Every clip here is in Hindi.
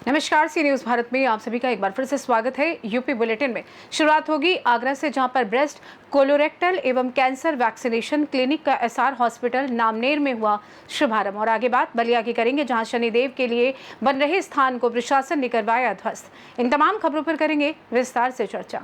नमस्कार, सी न्यूज़ भारत में आप सभी का एक बार फिर से स्वागत है। यूपी बुलेटिन में शुरुआत होगी आगरा से, जहां पर ब्रेस्ट, कोलोरेक्टल एवं कैंसर वैक्सीनेशन क्लिनिक का एसआर हॉस्पिटल नामनेर में हुआ शुभारंभ। और आगे बात बलिया की करेंगे, जहां शनिदेव के लिए बन रहे स्थान को प्रशासन ने करवाया ध्वस्त। इन तमाम खबरों पर करेंगे विस्तार से चर्चा।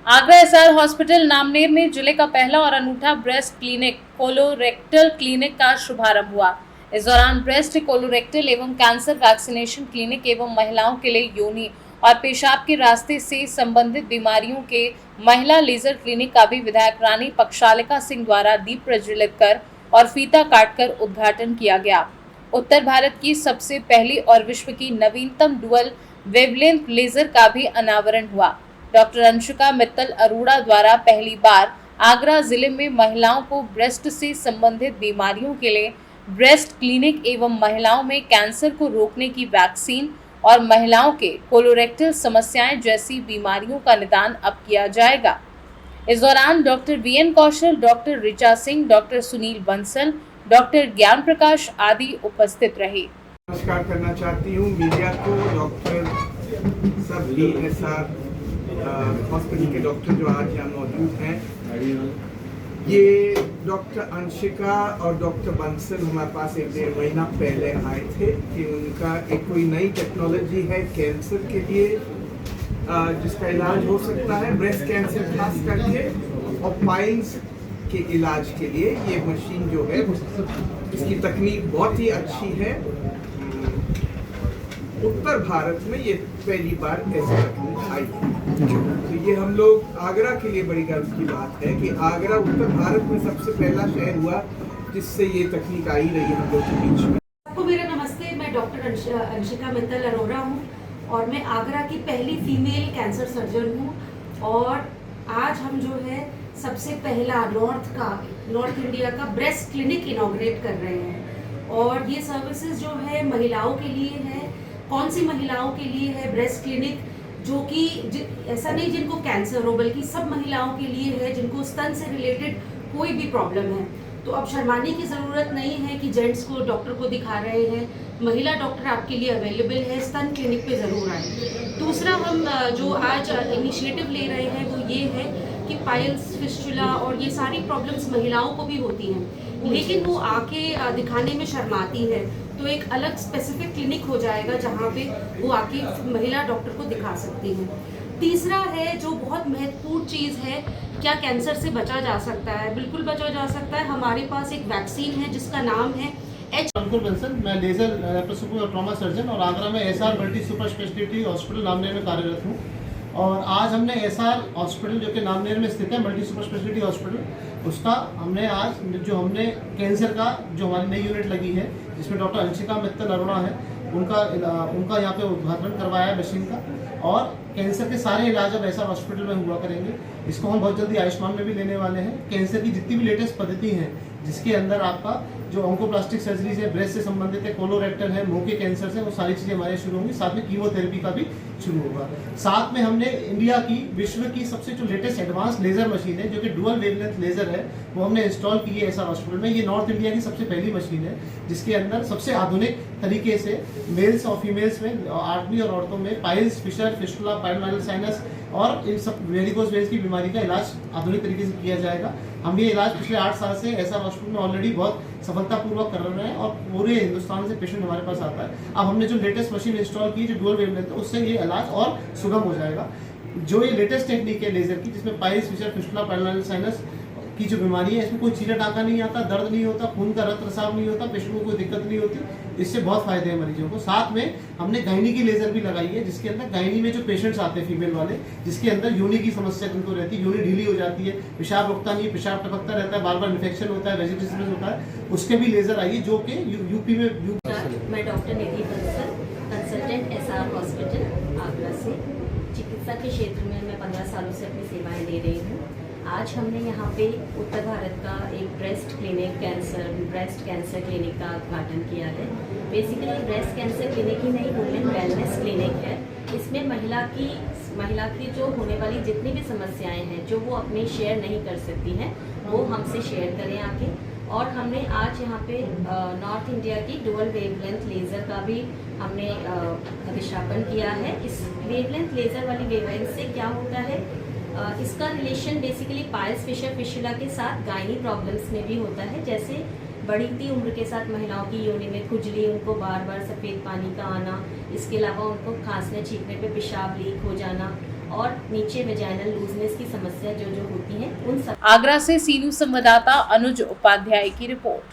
आगरा एसआर हॉस्पिटल नामनेर में जिले का पहला और अनूठा ब्रेस्ट क्लिनिक कोलोरेक्टल क्लिनिक का शुभारंभ हुआ। इस दौरान ब्रेस्ट, कोलोरेक्टल एवं कैंसर वैक्सीनेशन क्लिनिक एवं महिलाओं के लिए योनि और पेशाब के रास्ते से संबंधित बीमारियों के महिला लेजर क्लिनिक का भी विधायक रानी पक्षालिका सिंह द्वारा दीप प्रज्वलित कर और फीता काटकर उद्घाटन किया गया। उत्तर भारत की सबसे पहली और विश्व की नवीनतम डुअल वेवलेंथ लेजर का भी अनावरण हुआ। डॉक्टर अंशिका मित्तल अरोड़ा द्वारा पहली बार आगरा जिले में महिलाओं को ब्रेस्ट से संबंधित बीमारियों के लिए ब्रेस्ट क्लिनिक एवं महिलाओं में कैंसर को रोकने की वैक्सीन और महिलाओं के कोलोरेक्टल समस्याएं जैसी बीमारियों का निदान अब किया जाएगा। इस दौरान doctor VN Kaushal, doctor Richa Singh, doctor Sunil Bansal, doctor Gyan Prakash आदि उपस्थित रहे। नमस्कार करना चाहती हूँ मीडिया को, डॉक्टर सभी एसआर हॉस्पिटल के डॉक्टर जो आज यहाँ मौजूद हैं। ये डॉक्टर अंशिका और डॉक्टर बंसल हमारे पास 1-1.5 महीना पहले आए थे कि उनका एक कोई नई टेक्नोलॉजी है कैंसर के लिए जिसका इलाज हो सकता है, ब्रेस्ट कैंसर खास करके, और पाइल्स के इलाज के लिए ये मशीन जो है इसकी तकनीक बहुत ही अच्छी है। उत्तर भारत में ये पहली बार ऐसी तकनीक आई है। तो ये हम लोग आगरा के लिए बड़ी गर्व की बात है कि आगरा उत्तर भारत में सबसे पहला शहर हुआ जिससे ये तकनीक आई रही है हम लोग के बीच में। आपको मेरा नमस्ते। मैं डॉक्टर अंशिका मित्तल अरोड़ा हूँ और मैं आगरा की पहली फीमेल कैंसर सर्जन हूँ। और आज हम जो है सबसे पहला नॉर्थ इंडिया का ब्रेस्ट क्लिनिक इनॉग्रेट कर रहे हैं। और ये सर्विसेज जो है महिलाओं के लिए है। कौन सी महिलाओं के लिए है ब्रेस्ट क्लिनिक? जो कि ऐसा नहीं जिनको कैंसर हो, बल्कि सब महिलाओं के लिए है जिनको स्तन से रिलेटेड कोई भी प्रॉब्लम है। तो अब शर्माने की ज़रूरत नहीं है कि जेंट्स को डॉक्टर को दिखा रहे हैं, महिला डॉक्टर आपके लिए अवेलेबल है। स्तन क्लिनिक पे ज़रूर आए। दूसरा हम जो आज इनिशिएटिव ले रहे हैं वो ये है कि पाइल्स, फिस्टुला और ये सारी प्रॉब्लम्स महिलाओं को भी होती हैं, लेकिन वो आके दिखाने में शर्माती है। तो एक अलग स्पेसिफिक क्लिनिक हो जाएगा जहाँ पे वो आके महिला डॉक्टर को दिखा सकती हैं। तीसरा है जो बहुत महत्वपूर्ण चीज़ है, क्या कैंसर से बचा जा सकता है? बिल्कुल बचा जा सकता है। हमारे पास एक वैक्सीन है जिसका नाम है अंकुर बंसल। मैं लेजर लेप्रोस्कोपी और ट्रॉमा सर्जन और आगरा में SR multi super speciality hospital Namner में कार्यरत हूँ। और आज हमने एसआर हॉस्पिटल जो कि नामनेर में स्थित है, मल्टी सुपर स्पेशलिटी हॉस्पिटल, उसका हमने हमने कैंसर का जो हमारी नई यूनिट लगी है जिसमें डॉक्टर अंशिका मित्तल अरोड़ा है, उनका यहाँ पे उद्घाटन करवाया है मशीन का। और कैंसर के सारे इलाज अब एसआर हॉस्पिटल में हुआ करेंगे। इसको हम बहुत जल्दी आयुष्मान में भी लेने वाले हैं। कैंसर की जितनी भी लेटेस्ट पद्धति हैं जिसके अंदर आपका जो ऑन्कोप्लास्टिक सर्जरीज है, ब्रेस्ट से संबंधित है, कोलोरेक्टल है, मुंह के कैंसर से, वो सारी चीज़ें हमारे शुरू होंगी। साथ में कीमोथेरेपी का भी शुरू होगा। साथ में हमने इंडिया की, विश्व की सबसे जो लेटेस्ट एडवांस लेजर मशीन है जो कि डुअल वेवलेंथ लेजर है, वो हमने इंस्टॉल की है एसआर हॉस्पिटल में। ये नॉर्थ इंडिया की सबसे पहली मशीन है जिसके अंदर सबसे आधुनिक तरीके से मेल्स और फीमेल्स में, आदमी और औरतों में पाइल्स, फिशर, फिस्टुला, पाइलोमाइनल साइनस और इन सब वेरिकोज वेन्स की बीमारी का इलाज आधुनिक तरीके से किया जाएगा। हम ये इलाज पिछले 8 साल से एसआर हॉस्पिटल में ऑलरेडी बहुत सफलतापूर्वक कर रहे हैं और पूरे हिंदुस्तान से पेशेंट हमारे पास आता है। अब हमने जो लेटेस्ट मशीन इंस्टॉल की जो डुअल वेवलेंथ है, उससे ये इलाज और सुगम हो जाएगा। जो ये लेटेस्ट टेक्निक है लेजर की, जिसमें पाइल्स, फिशर, फिस्टुला, पाइलोमाइनल साइनस की जो बीमारी है, इसमें कोई चीरा टाका नहीं आता, दर्द नहीं होता, खून का रक्तस्राव नहीं होता, पेशेंट को कोई दिक्कत नहीं होती। इससे बहुत फायदे हैं मरीजों को। साथ में हमने गायनी की लेजर भी लगाई है जिसके अंदर गायनी में जो पेशेंट्स आते हैं फीमेल वाले, जिसके अंदर योनि की समस्या जिनको रहती है, योनि ढीली हो जाती है, पेशाब रुकता नहीं, पेशाब टपकता रहता है, बार बार इन्फेक्शन होता है, वेजिटेटिव होता है, उसके भी लेजर आई है जो कि यूपी में। मैं doctor Nidhi Bansal, consultant SR hospital Agra से। चिकित्सा के क्षेत्र में मैं 15 सालों से अपनी सेवाएं दे रही हूँ। आज हमने यहाँ पे उत्तर भारत का एक ब्रेस्ट कैंसर क्लिनिक का उद्घाटन किया है। बेसिकली ब्रेस्ट कैंसर क्लिनिक ही नहीं, वुमेन वेलनेस क्लिनिक है। इसमें महिला की महिला की जो होने वाली जितनी भी समस्याएं हैं जो वो अपने शेयर नहीं कर सकती हैं वो हमसे शेयर करें आके। और हमने आज यहाँ पे नॉर्थ इंडिया की डुअल वेवलेंथ लेज़र का भी हमने प्रतिष्ठापन किया है। इस वेवलेंथ लेज़र वाली वेवलेंथ से क्या होता है, इसका relation basically piles fissure fistula के साथ गायनी प्रॉब्लम्स में भी होता है। जैसे बढ़ती उम्र के साथ महिलाओं की योनि में खुजली, उनको बार बार सफ़ेद पानी का आना, इसके अलावा उनको खांसने छींकने पे पेशाब लीक हो जाना और नीचे वेजाइनल लूजनेस की समस्या जो जो होती हैं उन सब। आगरा से सीनू संवाददाता अनुज उपाध्याय की रिपोर्ट।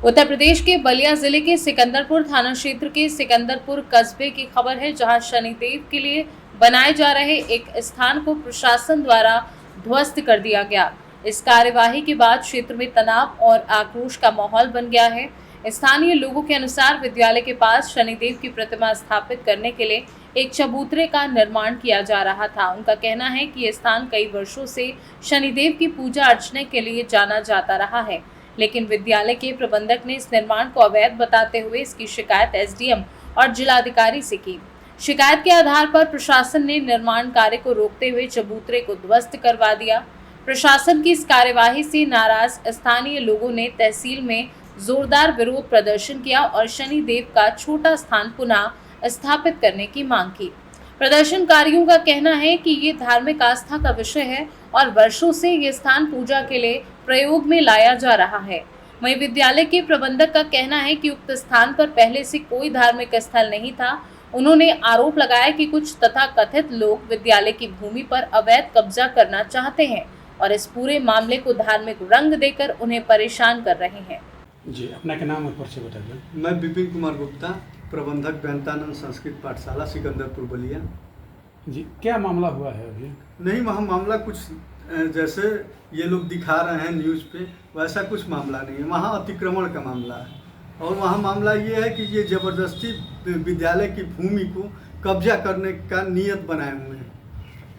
उत्तर प्रदेश के बलिया जिले के सिकंदरपुर थाना क्षेत्र के सिकंदरपुर कस्बे की खबर है, जहां शनिदेव के लिए बनाए जा रहे एक स्थान को प्रशासन द्वारा ध्वस्त कर दिया गया। इस कार्यवाही के बाद क्षेत्र में तनाव और आक्रोश का माहौल बन गया है। स्थानीय लोगों के अनुसार विद्यालय के पास शनिदेव की प्रतिमा स्थापित करने के लिए एक चबूतरे का निर्माण किया जा रहा था। उनका कहना है कि यह स्थान कई वर्षों से शनिदेव की पूजा अर्चना के लिए जाना जाता रहा है, लेकिन विद्यालय के प्रबंधक ने इस निर्माण को अवैध बताते हुए इसकी शिकायत एसडीएम और जिलाधिकारी से की। शिकायत के आधार पर प्रशासन ने निर्माण कार्य को रोकते हुए चबूतरे को ध्वस्त करवा दिया। प्रशासन की इस कार्यवाही से नाराज स्थानीय लोगों ने तहसील में जोरदार विरोध प्रदर्शन किया और शनिदेव का छोटा स्थान पुनः स्थापित करने की मांग की। प्रदर्शनकारियों का कहना है कि ये धार्मिक आस्था का विषय है और वर्षों से ये स्थान पूजा के लिए प्रयोग में लाया जा रहा है। वहीं विद्यालय के प्रबंधक का कहना है कि उक्त स्थान पर पहले से कोई धार्मिक स्थल नहीं था। उन्होंने आरोप लगाया कि कुछ तथाकथित लोग विद्यालय की भूमि पर अवैध कब्जा करना चाहते हैं और इस पूरे मामले को धार्मिक रंग देकर उन्हें परेशान कर रहे हैं। जी, अपना क्या नाम और परिचय बताइए। मैं विपिन कुमार गुप्ता, प्रबंधक बेहंतानंद संस्कृत पाठशाला सिकंदरपुर बलिया। जी, क्या मामला हुआ है अभी? नहीं, वहाँ मामला कुछ जैसे ये लोग दिखा रहे हैं न्यूज़ पे वैसा कुछ मामला नहीं है। वहाँ अतिक्रमण का मामला है और वहाँ मामला ये है कि ये ज़बरदस्ती विद्यालय की भूमि को कब्जा करने का नियत बनाए हुए हैं।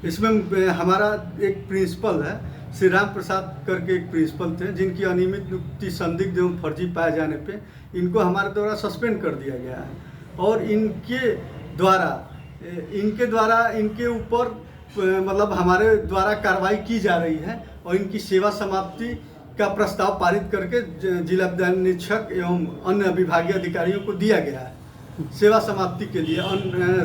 इसमें हमारा एक प्रिंसिपल है, श्री राम प्रसाद करके एक प्रिंसिपल थे, जिनकी अनियमित नियुक्ति संदिग्ध एवं फर्जी पाए जाने पे इनको हमारे द्वारा सस्पेंड कर दिया गया है और इनके द्वारा इनके ऊपर मतलब हमारे द्वारा कार्रवाई की जा रही है और इनकी सेवा समाप्ति का प्रस्ताव पारित करके जिला विद्यालय निरीक्षक एवं अन्य विभागीय अधिकारियों को दिया गया है। सेवा समाप्ति के लिए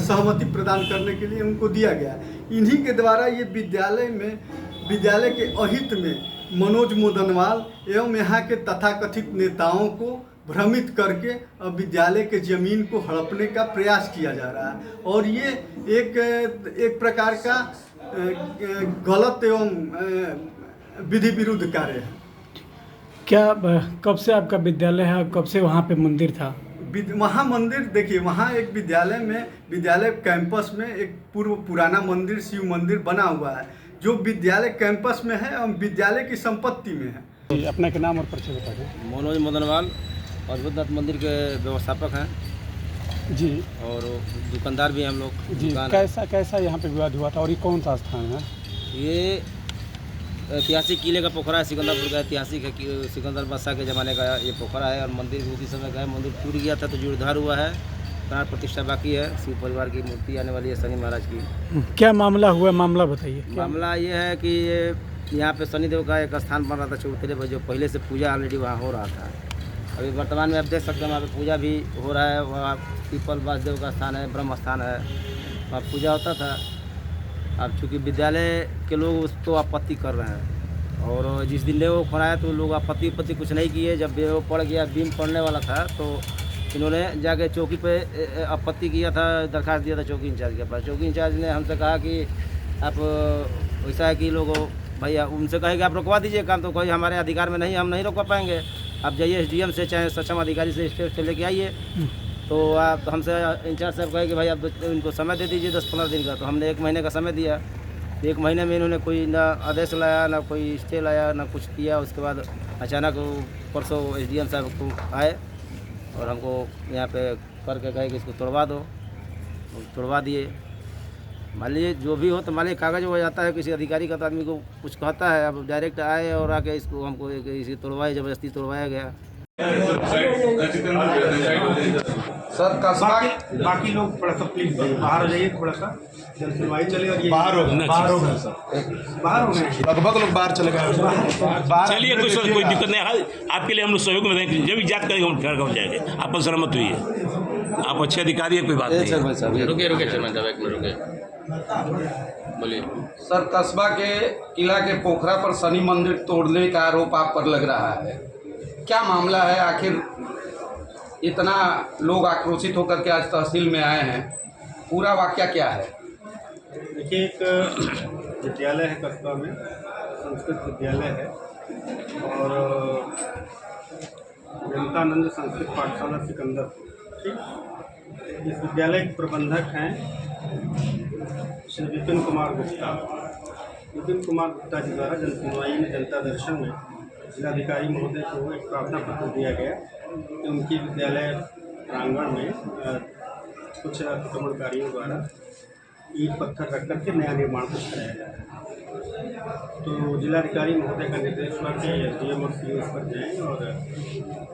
सहमति प्रदान करने के लिए उनको दिया गया है। इन्हीं के द्वारा ये विद्यालय के अहित में मनोज मोदनवाल एवं यहाँ के तथाकथित नेताओं को भ्रमित करके विद्यालय के जमीन को हड़पने का प्रयास किया जा रहा है और ये एक प्रकार का गलत एवं विधि विरुद्ध कार्य है। क्या कब से आपका विद्यालय है और कब से वहाँ पे मंदिर था? वहाँ मंदिर देखिए, वहाँ एक विद्यालय कैंपस में एक पुराना मंदिर शिव मंदिर बना हुआ है जो विद्यालय कैंपस में है और विद्यालय की संपत्ति में है। जी, अपना क्या नाम और परिचय बताइए। मनोज मोदनवाल और बुद्धनाथ मंदिर के व्यवस्थापक हैं जी, और दुकानदार भी हम लोग। जी, कैसा यहाँ पे विवाद हुआ था और ये कौन सा स्थान है? ये ऐतिहासिक किले का पोखरा है, सिकंदरपुर का ऐतिहासिक है, सिकंदर बादशाह के ज़माने का ये पोखरा है और मंदिर उसी समय का है। मंदिर टूट गया था तो जीर्णोद्धार हुआ है, प्राण प्रतिष्ठा बाकी है। शिव परिवार की मूर्ति आने वाली है शनि महाराज की। क्या मामला हुआ, मामला बताइए। मामला ये है कि यहाँ पे शनिदेव का एक स्थान बन रहा था चबूतरे पर, जो पहले से पूजा ऑलरेडी वहाँ हो रहा था। अभी वर्तमान में आप देख सकते हैं वहाँ पे पूजा भी हो रहा है। वहाँ पीपल वासुदेव का स्थान है, ब्रह्म स्थान है, वहाँ पूजा होता था। अब चूँकि विद्यालय के लोग उसको आपत्ति कर रहे हैं और जिस दिन वो खोलाया तो लोग आपत्ति कुछ नहीं किए। जब वो पड़ गया, बीम पड़ने वाला था, तो इन्होंने जाके चौकी पे आपत्ति किया था, दरखास्त दिया था चौकी इंचार्ज के पास। चौकी इंचार्ज ने हमसे कहा कि आप वैसा है कि लोगों भैया उनसे कहे कि आप रुकवा दीजिए काम, तो कोई हमारे अधिकार में नहीं, हम नहीं रुकवा पाएंगे। आप जाइए एसडीएम से चाहे सक्षम अधिकारी से स्टेट से लेके आइए। तो आप हमसे इंचार्ज साहब कहे कि भाई आप इनको समय दे दीजिए 10-15 दिन का। तो हमने 1 महीने का समय दिया। 1 महीने में इन्होंने कोई ना आदेश लाया, ना कोई स्टे लाया, ना कुछ किया। उसके बाद अचानक परसों एसडीएम साहब को आए और हमको यहाँ पे करके कहे कि इसको तोड़वा दो। तोड़वा दिए। मान लीजिए जो भी हो, तो मान लीजिए कागज़ हो जाता है किसी अधिकारी का, तो आदमी को कुछ कहता है। अब डायरेक्ट आए और आके इसको हमको इसी तोड़वाए, ज़बरदस्ती तोड़वाया गया। सर कस्बा बाकी लोग थोड़ा सा प्लीज बाहर हो जाइए, थोड़ा सा जल सुनवाई चले। और ये बाहर हो गए सर, बाहर हो गए, लगभग लोग बाहर चले गए। चलिए कोई दिक्कत नहीं है, आपके लिए हम लोग सहयोग में रहेंगे। जब भी याद करेंगे हम घर पहुँच जाएंगे। आप पर सहमत हुई है, आप अच्छे अधिकारी है, कोई बात नहीं। रुके चेयरमैन साहब, एक मिनट रुके, बोलिए। सर कस्बा के किला के पोखरा पर शनि मंदिर तोड़ने का आरोप आप पर लग रहा है, क्या मामला है? आखिर इतना लोग आक्रोशित होकर के आज तहसील में आए हैं, पूरा वाकया क्या है? देखिए, एक विद्यालय है कस्बा में, संस्कृत विद्यालय है, और जनतानंद संस्कृत पाठशाला सिकंदर, ठीक। इस विद्यालय के प्रबंधक हैं श्री विपिन कुमार गुप्ता। विपिन कुमार गुप्ता जी द्वारा जन सुनवाई में, जनता दर्शन में जिलाधिकारी महोदय को एक प्रार्थना पत्र दिया गया कि उनकी विद्यालय प्रांगण में कुछ अतिक्रमणकारियों द्वारा ईंट पत्थर रख करके नया निर्माण कुछ कराया जाए। तो जिलाधिकारी महोदय का निर्देश हुआ कि एसडीएम और सीओ इस पर जाएँ और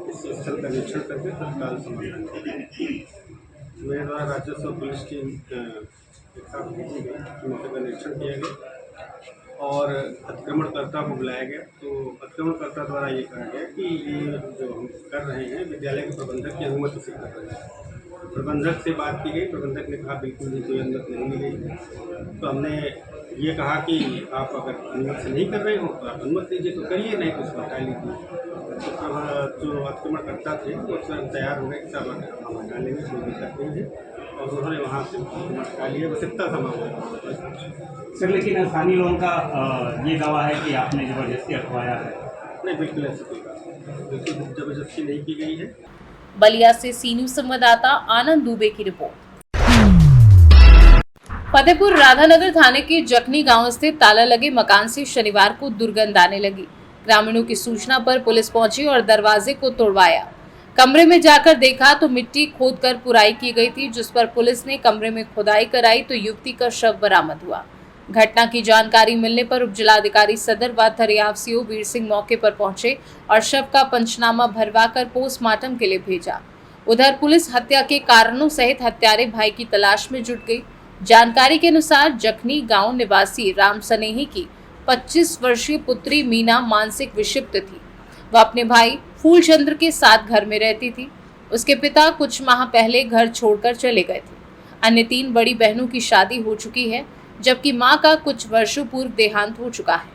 इस स्थल का निरीक्षण करके तत्काल समाधान करें। मेरे द्वारा राजस्व और पुलिस टीम एक साथ भेजी गई, मौके का निरीक्षण किया गया और अतिक्रमणकर्ता को बुलाया गया। तो अतिक्रमणकर्ता द्वारा ये कहा गया कि ये जो हम कर रहे हैं विद्यालय के प्रबंधक की अनुमति से कर रहे हैं। प्रबंधक से बात की गई, प्रबंधक ने कहा बिल्कुल भी कोई अनुमति नहीं मिलेगी। तो हमने ये कहा कि आप अगर अनुमति से नहीं कर रहे हो तो आप अनुमति दीजिए, तो करिए, नहीं तो उसको हटा लीजिए। तो जो अतिक्रमणकर्ता थे वो स्वयं तैयार हो गए कि सब हम हटा लेंगे, कोई दिक्कत नहीं है, और उन्होंने वहाँ से हटा लिया। बस इतना सा मामला। सर लेकिन स्थानीय लोगों का ये दावा है कि आपने ज़बरदस्ती हटवाया है। नहीं, बिल्कुल ऐसी कोई बात नहीं, बिल्कुल ज़बरदस्ती नहीं की गई है। बलिया से सी न्यूज़ संवाददाता आनंद दुबे की रिपोर्ट। फतेहपुर राधानगर थाने के जखनी गांव स्थित ताला लगे मकान से शनिवार को दुर्गंध आने लगी। ग्रामीणों की सूचना पर पुलिस पहुंची और दरवाजे को तोड़वाया। कमरे में जाकर देखा तो मिट्टी खोदकर पुराई की गई थी, जिस पर पुलिस ने कमरे में खुदाई कराई तो युवती का शव बरामद हुआ। घटना की जानकारी मिलने पर उपजिलाधिकारी सदर व थरियाव सीओ वीर सिंह मौके पर पहुंचे और शव का पंचनामा भरवाकर पोस्टमार्टम के लिए भेजा। उधर पुलिस हत्या के कारणों सहित हत्यारे भाई की तलाश में जुट गई। जानकारी के अनुसार जखनी गांव निवासी राम सनेही की 25 वर्षीय पुत्री मीना मानसिक विक्षिप्त थी। वह अपने भाई फूलचंद्र के साथ घर में रहती थी। उसके पिता कुछ माह पहले घर छोड़कर चले गए थे। अन्य 3 बड़ी बहनों की शादी हो चुकी है, जबकि मां का कुछ वर्षों पूर्व देहांत हो चुका है,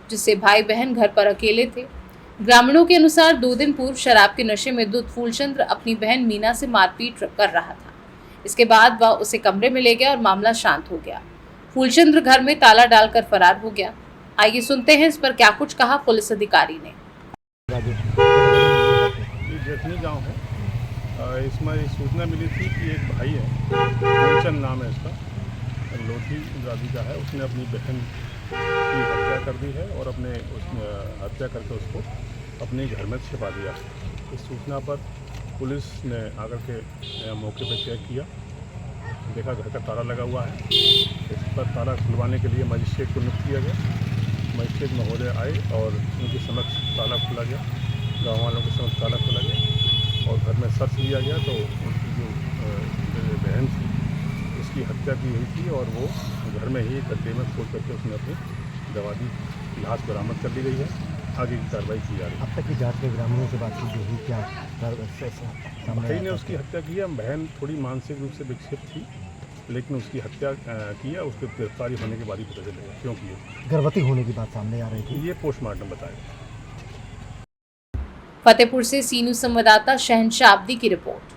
जिससे भाई बहन घर पर अकेले थे। ग्रामीणों के अनुसार 2 दिन पूर्व शराब के नशे में धुत फूलचंद्र अपनी बहन मीना से मारपीट कर रहा था। इसके बाद वह उसे कमरे में ले गया और मामला शांत हो गया। फूलचंद्र घर में ताला डालकर फरार हो गया। आइए सुनते हैं इस पर क्या कुछ कहा पुलिस अधिकारी ने। जखनी गांव है, इसमें सूचना मिली थी कि एक भाई है, फूलचंद नाम है इसका, लोधी जाति का है। उसने अपनी बहन की हत्या कर दी है और अपने हत्या करके उसको अपने घर में छिपा दिया। इस सूचना पर पुलिस ने आकर के मौके पर चेक किया, देखा घर का ताला लगा हुआ है। इस पर ताला खुलवाने के लिए मजिस्ट्रेट को नियुक्त किया गया। मजिस्ट्रेट महोदय आए और उनके समक्ष ताला खोला गया, गाँव वालों के समक्ष ताला खोला गया और घर में सर्च लिया गया तो उनकी जो बहन थी उसकी हत्या की हुई थी और वो घर में ही गड्ढे में खोद करके उसने अपनी दवा दी। लाश बरामद कर ली गई है, आगे की कार्रवाई की जा रही है। अब तक की जांच में ग्रामीणों से बातचीत जो हुई, क्या भाई ने उसकी हत्या की है। बहन थोड़ी मानसिक रूप से विक्षिप्त थी, लेकिन उसकी हत्या की है। उसकी गिरफ्तारी होने के बाद ही पता चलेगा क्यों की है। गर्भवती होने की बात सामने आ रही थी, ये पोस्टमार्टम बताएगा। फतेहपुर से सी न्यूज़ संवाददाता शहनशाह अब्दी की रिपोर्ट।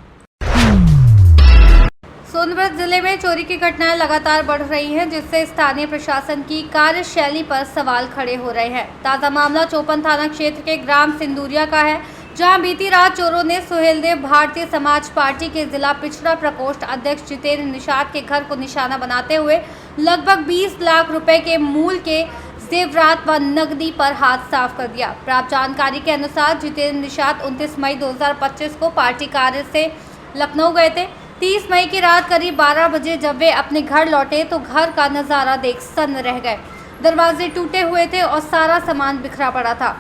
सोनभद्र जिले में चोरी की घटनाएं लगातार बढ़ रही हैं, जिससे स्थानीय प्रशासन की कार्यशैली पर सवाल खड़े हो रहे हैं। ताज़ा मामला चौपन थाना क्षेत्र के ग्राम सिंदूरिया का है, जहां बीती रात चोरों ने सुहेलदेव भारतीय समाज पार्टी के जिला पिछड़ा प्रकोष्ठ अध्यक्ष जितेंद्र निषाद के घर को निशाना बनाते हुए लगभग 20 लाख रुपए के मूल्य के जेवरात व नकदी पर हाथ साफ कर दिया। प्राप्त जानकारी के अनुसार जितेंद्र निषाद 29 मई 2025 को पार्टी कार्य से लखनऊ गए थे। 30 मई की रात करीब 12 बजे जब वे अपने घर लौटे तो घर का नज़ारा देख सन्न रह गए। दरवाजे टूटे हुए थे और सारा सामान बिखरा पड़ा था।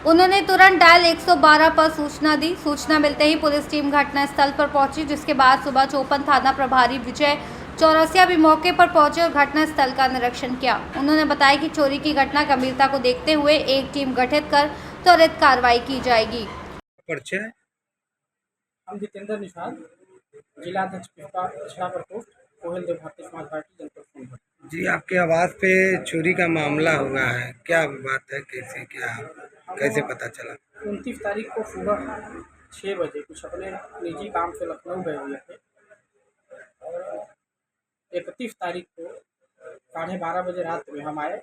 उन्होंने तुरंत डायल 112 पर सूचना दी। सूचना मिलते ही पुलिस टीम घटनास्थल पर पहुंची, जिसके बाद सुबह चौपन थाना प्रभारी विजय चौरसिया भी मौके पर पहुंचे और घटनास्थल का निरीक्षण किया। उन्होंने बताया कि चोरी की घटना गंभीरता को देखते हुए एक टीम गठित कर त्वरित कार्रवाई की जाएगी। परिचय? हम जितेंद्र निषाद, जिला अध्यक्ष पिछड़ा प्रकोष्ठ कोहलदेव भारतीय समाज पार्टी जनपद सोनभद्र। जी, आपके आवास पे चोरी का मामला हुआ है, क्या बात है, कैसे क्या कैसे पता चला? 29 तारीख को सुबह 6 बजे कुछ अपने निजी काम से लखनऊ गए हुए थे और 31 तारीख को 12:30 बजे रात में हम आए,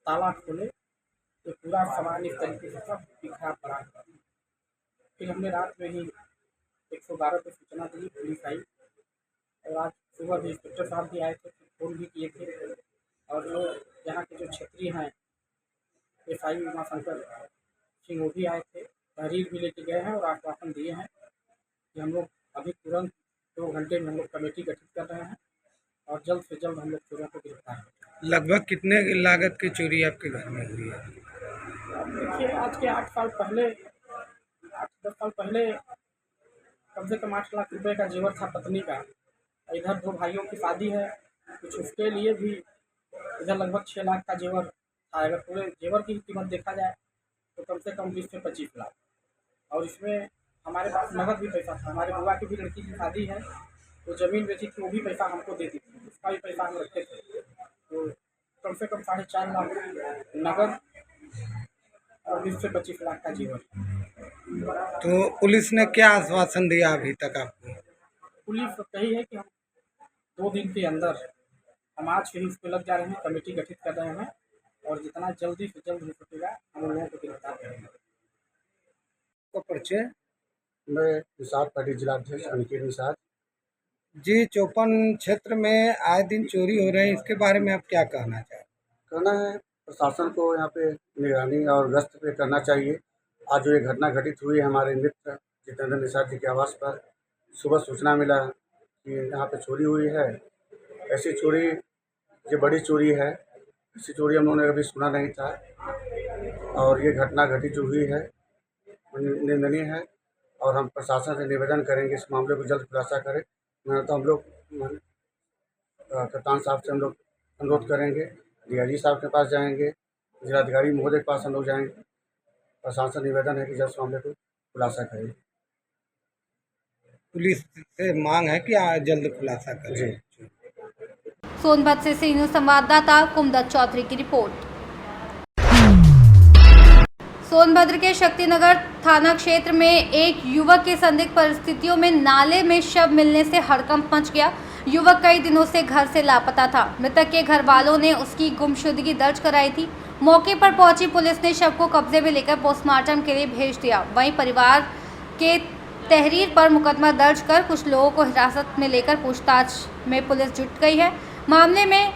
ताला खोले तो पूरा सामान इस तरीके से सब बिखरा पड़ा। फिर हमने रात में ही 112 पे सूचना दी, पुलिस आई और आज सुबह भी इंस्पेक्टर साहब भी आए थे, फोन भी किए थे और जो यहाँ के जो क्षेत्रीय हैं SI उमाशंकर सिंह वो भी आए थे, तहरीर भी लेके गए हैं और आश्वासन दिए हैं कि हम लोग अभी तुरंत 2 घंटे में हम लोग कमेटी गठित कर रहे हैं और जल्द से जल्द हम लोग चोरों को गिरफ्तार करेंगे। लगभग कितने लागत की चोरी आपके घर में हुई है? देखिए, आज के 8-10 साल पहले कम से कम 8 लाख रुपए का जेवर था पत्नी का। इधर 2 भाइयों की शादी है, कुछ उसके लिए भी इधर लगभग 6 लाख का जेवर था। अगर पूरे जेवर की कीमत देखा जाए तो कम से कम 20 से 25 लाख, और इसमें हमारे पास नगद भी पैसा था। हमारे बुआ की भी लड़की की शादी है, वो ज़मीन बेची थी, वो भी पैसा हमको दे दी थी, उसका भी पैसा हम रखे थे। तो कम से कम 4.5 लाख नगद और 20 से 25 लाख का जेवर। तो पुलिस ने क्या आश्वासन दिया अभी तक आपको? पुलिस कही है कि हम 2 दिन के अंदर, हम आज से ही इस पे लग जा रहे हैं, कमेटी गठित कर रहे हैं और जितना जल्दी से जल्द हो सकेगा हम लोगों को गिरफ्तार करेंगे। तो परिचय? मैं निषाद पार्टी जिला अध्यक्ष अनिकेत निषाद। जी, चौपन क्षेत्र में आए दिन चोरी हो रहे हैं, इसके बारे में आप क्या कहना चाहें? कहना है प्रशासन को यहाँ पे निगरानी और गश्त पे करना चाहिए। आज जो ये घटना घटित हुई है हमारे मित्र जितेंद्र निषाद जी के आवास पर, सुबह सूचना मिला कि यहाँ पे चोरी हुई है। ऐसी चोरी, ये बड़ी चोरी है, ऐसी चोरी हम लोगों ने कभी सुना नहीं था और ये घटना घटित जो हुई है निंदनीय है और हम प्रशासन से निवेदन करेंगे इस मामले को जल्द खुलासा करें। मैं तो हम लोग कप्तान साहब से हम लोग अनुरोध करेंगे, DIG साहब के पास जाएंगे, जिलाधिकारी महोदय के पास हम लोग जाएंगे। प्रशासन निवेदन है कि जल्द मामले को खुलासा करें। पुलिस से मांग है कि जल्द खुलासा करें। सोनभद्र से सी न्यूज़ संवाददाता कुमदत चौधरी की रिपोर्ट। सोनभद्र के शक्तिनगर थाना क्षेत्र में एक युवक के संदिग्ध परिस्थितियों में नाले में शव मिलने से हड़कंप मच गया। युवक कई दिनों से घर से लापता था। मृतक के घर वालों ने उसकी गुमशुदगी दर्ज कराई थी। मौके पर पहुंची पुलिस ने शव को कब्जे में लेकर पोस्टमार्टम के लिए भेज दिया। वहीं परिवार के तहरीर पर मुकदमा दर्ज कर कुछ लोगों को हिरासत में लेकर पूछताछ में पुलिस जुट गई है। मामले में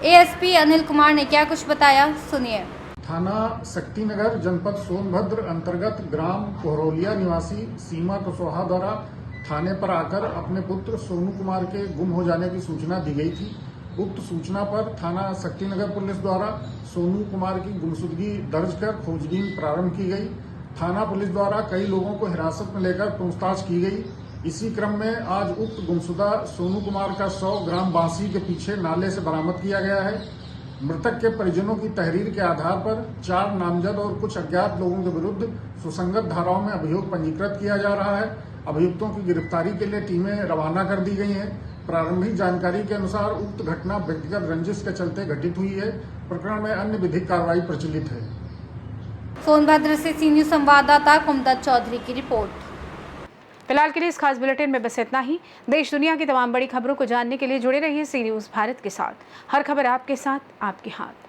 ASP अनिल कुमार ने क्या कुछ बताया, सुनिए। थाना शक्तिनगर जनपद सोनभद्र अंतर्गत ग्राम कोहरोलिया निवासी सीमा कुशवाहा द्वारा थाने पर आकर अपने पुत्र सोनू कुमार के गुम हो जाने की सूचना दी गई थी। उक्त सूचना पर थाना शक्तिनगर पुलिस द्वारा सोनू कुमार की गुमशुदगी दर्ज कर खोजबीन प्रारंभ की गई। थाना पुलिस द्वारा कई लोगों को हिरासत में लेकर पूछताछ की गई। इसी क्रम में आज उक्त गुमशुदा सोनू कुमार का 100 ग्राम बांसी के पीछे नाले से बरामद किया गया है। मृतक के परिजनों की तहरीर के आधार पर 4 नामजद और कुछ अज्ञात लोगों के विरुद्ध सुसंगत धाराओं में अभियोग पंजीकृत किया जा रहा है। अभियुक्तों की गिरफ्तारी के लिए टीमें रवाना कर दी गई हैं। प्रारंभिक जानकारी के अनुसार उक्त घटना व्यक्तिगत रंजिश के चलते घटित हुई है। प्रकरण में अन्य विधिक कार्रवाई प्रचलित है। सोनभद्र से सी न्यूज़ संवाददाता कुमदत चौधरी की रिपोर्ट। फिलहाल के लिए इस खास बुलेटिन में बस इतना ही। देश दुनिया की तमाम बड़ी खबरों को जानने के लिए जुड़े रहिए सी न्यूज़ भारत के साथ। हर खबर आपके साथ, आपके हाथ।